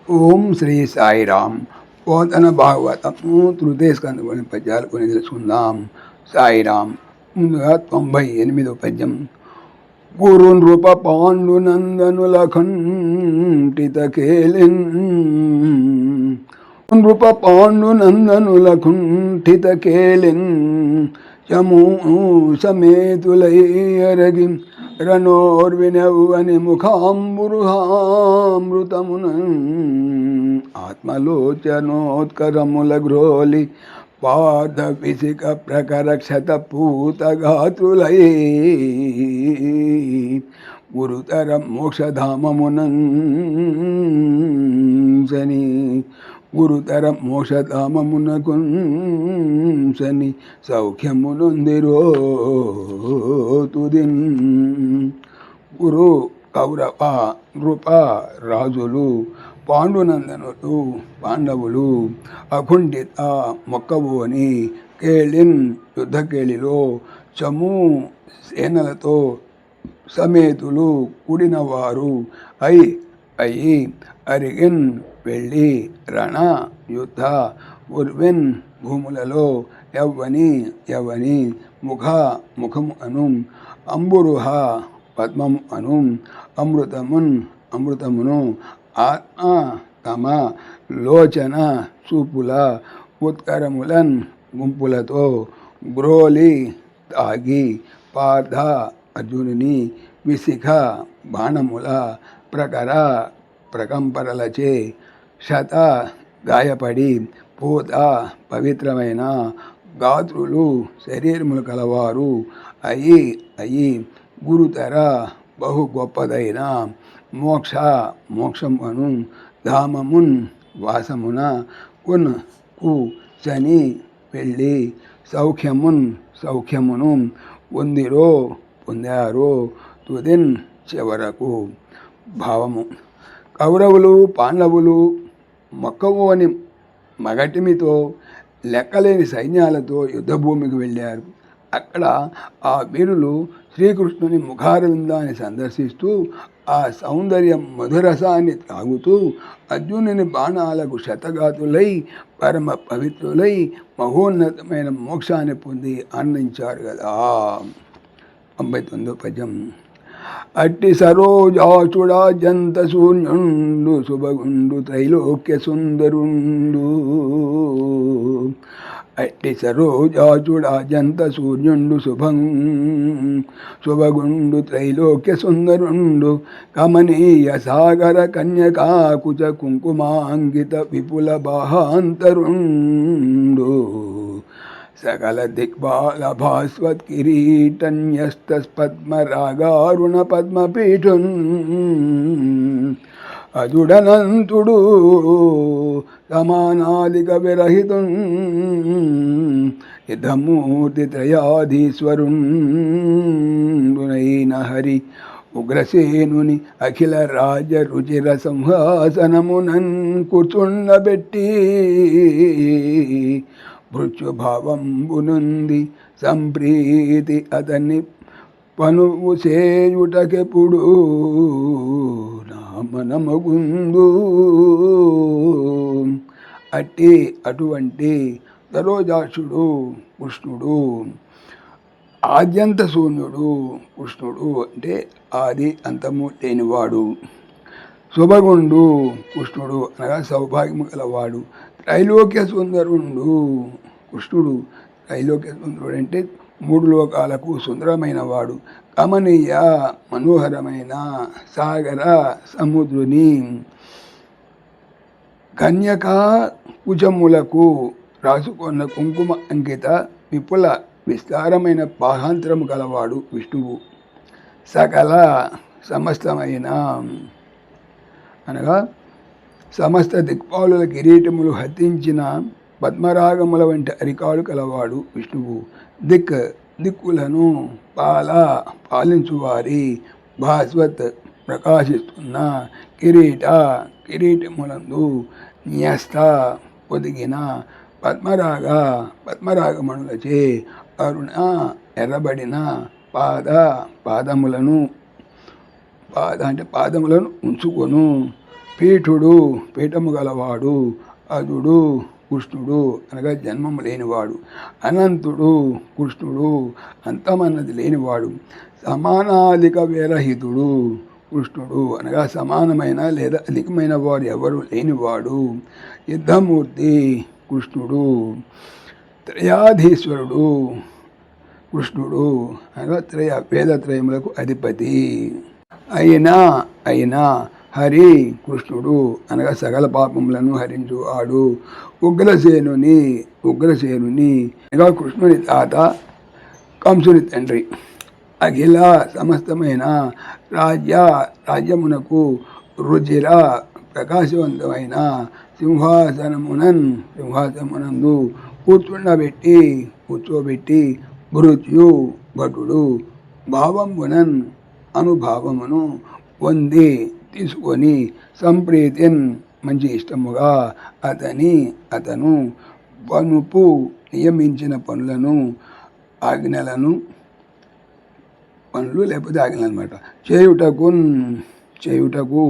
ఓం శ్రీ సాయిరామ్. పోతన భాగవతము తృతీయ స్కందముని పద్యాలు కొని తెలుసుకుందాం. సాయిరామ్. ముందుగా 98వ పద్యం. గురు నృప పాండునందనుల ఖండిత కేలిన్ నృప పాండునందనుల కుంఠిత కేలిన్ చమూ సమేతులై అరగి రణోర్వినవ్వని ముఖాంబురుహామృతమున ఆత్మలోచనోత్కరముల గ్రోలి పార్థ విసిక ప్రకరక్షత పూతగాత్రులై గురుతర మోక్షధామమునంసని గురుతర మోక్షధామమునకుంసని సౌఖ్యమునొందిరో తుదిన్. గురు కౌరవ నృప రాజులు పాండునందనులు పాండవులు అకుంఠిత మొక్కబోని కేళిన్ యుద్ధకేళిలో చమూ సేనలతో సమేతులు కూడినవారు అయి అరిగిన్ వెళ్ళి రణ యుద్ధ ఉర్విన్ భూములలో యవ్వని ముఖము అను అంబురుహ పద్మము అను అమృతమును ఆత్మ తమ లోచన చూపుల ఉత్కరములన్ గుంపులతో గ్రోలి తాగి పార్థ అర్జునుని విశిఖ బాణముల ప్రకంపరలచే శత గాయపడి పూత పవిత్రమైన గాత్రులు శరీరములు కలవారు అయి గురుతర బహు గొప్పదైన మోక్షమును ధామమున్ వాసమున శని వెళ్ళి సౌఖ్యమును పొందారో తుదిన్ చివరకు. భావము. కౌరవులు పాండవులు మొక్కవోని మగటిమితో లెక్కలేని సైన్యాలతో యుద్ధభూమికి వెళ్ళారు. అక్కడ ఆ వీరులు శ్రీకృష్ణుని ముఖారవిందాన్ని సందర్శిస్తూ ఆ సౌందర్య మధురసాన్ని తాగుతూ అర్జునుని బాణాలకు శతఘాతులై పరమ పవిత్రులై మహోన్నతమైన మోక్షాన్ని పొంది ఆనందించారు కదా. 99వ పద్యం. అట్టి సరోజాచుడా జంత శూన్యుండు శుభగుండు త్రైలోక్య సుందరుండు. అట్టి సరోజాచుడా జంత సూర్యుండు శుభగుండు త్రైలోక్య సుందరుండు కమనీయ సాగర కన్యకాకుచ కుంకుమాంగిత విపుల బాహాంతరుండు సకల దిగ్బాల భాస్వత్ కిరీటన్యస్తస్పద్మరాగారుణ పద్మపీఠున్ అజుడనంతుడు సమానాదిక విరహితున్ యుద్ధమూర్తి త్రయాధీశ్వరుండునైన హరి ఉగ్రసేనుని అఖిల రాజ రుచిర సింహాసనమునన్ కూర్చుండబెట్టి భృత్యుభావంబునుంది సంప్రీతి అతన్ని పనువు చేయుటకెప్పుడు నామనమగుందు. అటువంటి సరోజాక్షుడు కృష్ణుడు, ఆద్యంత శూన్యుడు కృష్ణుడు అంటే ఆది అంతము లేనివాడు, శుభగుండు కృష్ణుడు అనగా సౌభాగ్యము గలవాడు, త్రైలోక్య సుందరుండు కృష్ణుడు. త్రైలోక్య సుందరుడు అంటే 3 లోకాలకు సుందరమైన వాడు, కమనీయ మనోహరమైన సాగర సముద్రుని కన్యకా కుజములకు రాసుకున్న కుంకుమ అంకిత విపుల విస్తారమైన పాహాంతరము గలవాడు విష్ణువు. సకల సమస్తమైన అనగా సమస్త దిక్పాలుల కిరీటములు హత్తించిన పద్మరాగముల వంటి అరికాడు కలవాడు విష్ణువు. దిక్కులను పాలించువారి భాస్వత్ ప్రకాశిస్తున్న కిరీటములందు న్యస్త పొదిగిన పద్మరాగమణులచే అరుణ ఎర్రబడిన పాదములను ఉంచుకొను పీఠుడు పీఠము గలవాడు, అదుడు కృష్ణుడు అనగా జన్మము లేనివాడు, అనంతుడు కృష్ణుడు అంతమన్నది లేనివాడు, సమానాధిక విరహితుడు కృష్ణుడు అనగా సమానమైన లేదా అధికమైన వారు ఎవరు లేనివాడు, యుద్ధమూర్తి కృష్ణుడు, త్రయాధీశ్వరుడు కృష్ణుడు అనగా వేదత్రయములకు అధిపతి, అయినా హరి కృష్ణుడు అనగా సకల పాపములను హరించువాడు, ఉగ్రసేనుని అనగా కృష్ణుని తాత కంసుని తండ్రి, అఖిల సమస్తమైన రాజ్యమునకు రుచిర ప్రకాశవంతమైన సింహాసనమునందు కూర్చోబెట్టి మృత్యు భటుడు భావమునన్ అనుభావమును పొంది తీసుకొని సంప్రీతిన్ మంచి ఇష్టముగా అతను పనుపు నియమించిన ఆజ్ఞలు లేకపోతే ఆజ్ఞలు అనమాట చేయుటకు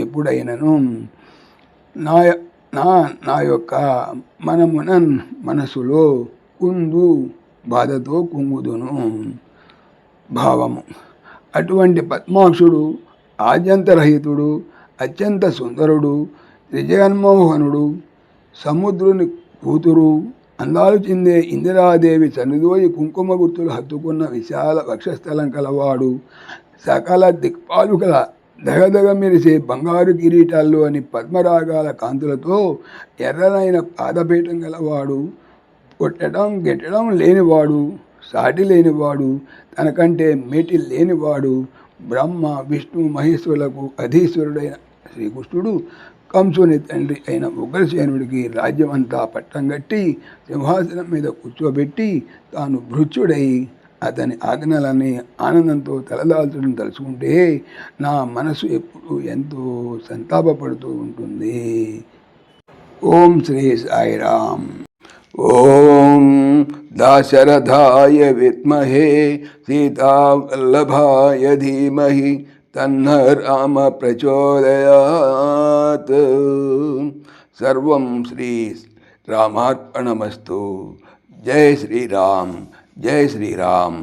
ఎప్పుడైనను నా యొక్క మనసులో బాధతో కుంగుదును భావము. అటువంటి పద్మాక్షుడు ఆద్యంతరహితుడు, అత్యంత సుందరుడు, త్రిజగన్మోహనుడు, సముద్రుని కూతురు, అందాలు చెందే ఇందిరాదేవి చనుదోయి కుంకుమ గుర్తులు హత్తుకున్న విశాల వక్షస్థలం కలవాడు, సకల దిక్పాలుకల దగదగ మెరిసే బంగారు కిరీటాల్లోని పద్మరాగాల కాంతులతో ఎర్రనైన పాదపీఠం గలవాడు, గిట్టడం లేనివాడు, సాటి లేనివాడు, తనకంటే మేటి లేనివాడు, బ్రహ్మ విష్ణు మహేశ్వరులకు అధీశ్వరుడైన శ్రీకృష్ణుడు కంసుని తండ్రి అయిన ఉగ్రసేనుడికి రాజ్యమంతా పట్టం కట్టి సింహాసనం మీద కూర్చోబెట్టి తాను భృత్యుడై అతని ఆజ్ఞలని ఆనందంతో తలదాల్చడం తలుచుకుంటే నా మనసు ఎప్పుడు ఎంతో సంతాపపడుతూ ఉంటుంది. ఓం శ్రీ సాయిరామ్. ఓం దాశరథాయ విద్మహే సీతావల్లభాయ ధీమహి తన్న రామ ప్రచోదయాత్. సర్వం శ్రీ రామార్పణమస్తు. జై శ్రీరామ్, జై శ్రీరామ్.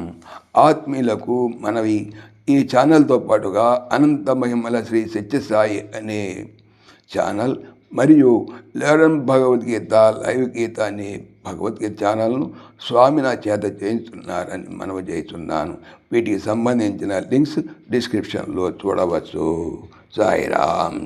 ఆత్మీయులకు మనవి, ఈ ఛానల్తో పాటుగా అనంత మహిమల శ్రీ సత్యసాయి అనే ఛానల్ మరియు లెరన్ భగవద్గీత లైవ్ గీత అనే భగవద్గీత ఛానల్ను స్వామి నా చేత చేయించున్నారని మనవి చేస్తున్నాను. వీటికి సంబంధించిన లింక్స్ డిస్క్రిప్షన్లో చూడవచ్చు. సాయిరామ్.